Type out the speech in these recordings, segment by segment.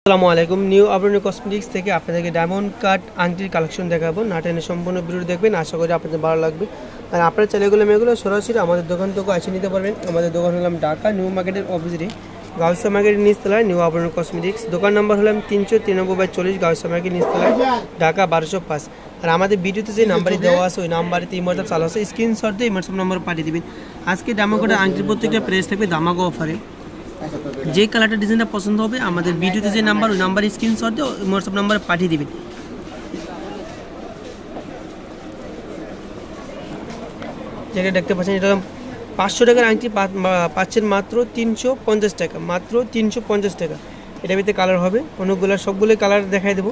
আসসালামু আলাইকুম। নিউ আবরণী কসমেটিক্স থেকে আপনাদেরকে ডায়মন্ড কাট আংটির কালেকশন দেখাবো। না টেনে সম্পূর্ণ ভিডিও দেখবেন, আশা করি আপনাদের ভালো লাগবে। আর আপনারা চাইলে এগুলো সরাসরি আমাদের দোকান থেকে এসে নিতে পারবেন। আমাদের দোকান হলাম ঢাকা নিউ মার্কেটের অপোজিটে গাউসা মার্কেটের নিচতলায় নিউ আবরণী কসমেটিক্স। দোকান নম্বর হলাম 393/40 গাউসা মার্কেট নিচতলায়, ঢাকা 1205। আর আমাদের ভিডিওতে যে নাম্বারটি দেওয়া আছে ওই নাম্বারেতে হোয়াটসঅ্যাপ চালু আছে, স্ক্রিনশট দিয়ে হোয়াটসঅ্যাপ নাম্বার পাঠিয়ে দেবেন। আজকে ডায়মন্ড কাটের আংটির প্রত্যেকটা প্রাইস থাকবে ধামাকা অফারে। যে কালারটা ডিজাইনটা পছন্দ হবে আমাদের ভিডিওতে যে নাম্বার ওই নাম্বারে স্ক্রিনশট দিয়ে হোয়াটসঅ্যাপ নাম্বারে পাঠিয়ে দিবেন। যেটা দেখতে পাচ্ছেন এটা 500 টাকার আংটি পাচ্ছেন মাত্র 350 টাকা, মাত্র 350 টাকা। এটা ভিতরে কালার হবে অনেকগুলো, সবগুলো কালার দেখাই দেবো।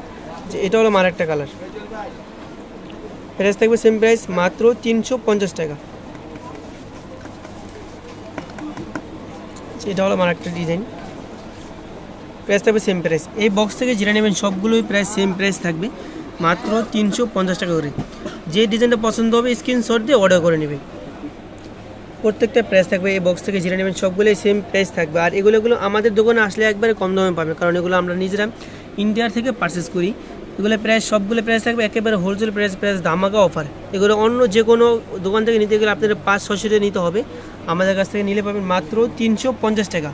যে এটা হলো আরেকটা কালার, প্রাইস থাকবে সেম প্রাইস মাত্র 350 টাকা। এটা হলো আরেকটা ডিজাইন, প্রাইস থাকবে সেম প্রাইস। এই বক্স থেকে যেটা নেবেন সবগুলোই প্রাইস সেম প্রাইস থাকবে মাত্র 350 টাকা করে। যে ডিজাইনটা পছন্দ হবে স্ক্রিনশট দিয়ে অর্ডার করে নেবেন। প্রত্যেকটা প্রাইস থাকবে এই বক্স থেকে যেটা নেবেন সবগুলোই সেম প্রাইস থাকবে। আর এগুলো আমাদের দোকানে আসলে একবারে কম দামে পাবেন, কারণ এগুলো আমরা নিজেরা ইন্ডিয়ার থেকে পারচেস করি। এগুলো প্রাইস সবগুলো প্রাইস থাকবে একেবারে হোলসেল প্রাইস ধামাকা অফার। এগুলো অন্য যে কোনো দোকান থেকে নিতে গেলে আপনাদের 500-600 টাকা নিতে হবে, আমাদের কাছ থেকে নিলে পাবেন মাত্র 350 টাকা।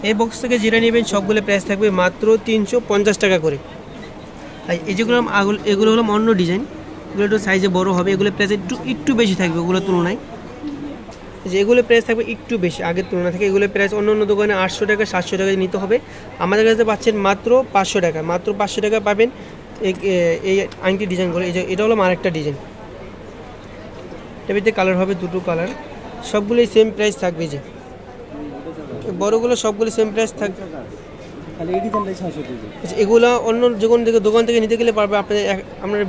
এই বক্স থেকে যেটা নেবেন সবগুলো প্রাইস থাকবে মাত্র 350 টাকা করে। আর এই যেগুলো এগুলো হলো অন্য ডিজাইন, এগুলো একটু সাইজে বড় হবে, এগুলো প্রাইস একটু বেশি থাকবে ওগুলোর তুলনায়। যে এগুলো প্রাইস থাকবে একটু বেশি আগের তুলনা থেকে। এগুলো প্রাইস অন্য অন্য দোকানে 800 টাকা 700 টাকা নিতে হবে, আমাদের কাছে পাচ্ছেন মাত্র 500 টাকা। মাত্র 500 টাকা পাবেন এই আংটি ডিজাইনগুলো। এই যে এটা হলো আরেকটা ডিজাইন, এটাতে কালার হবে দুটো কালার, সবগুলোই সেম প্রাইস থাকবে। যে বড়গুলো সবগুলো সেম প্রাইস থাকবে। এগুলো অন্য দোকান থেকে নিতে গেলে পারবে আপনাদের আপনার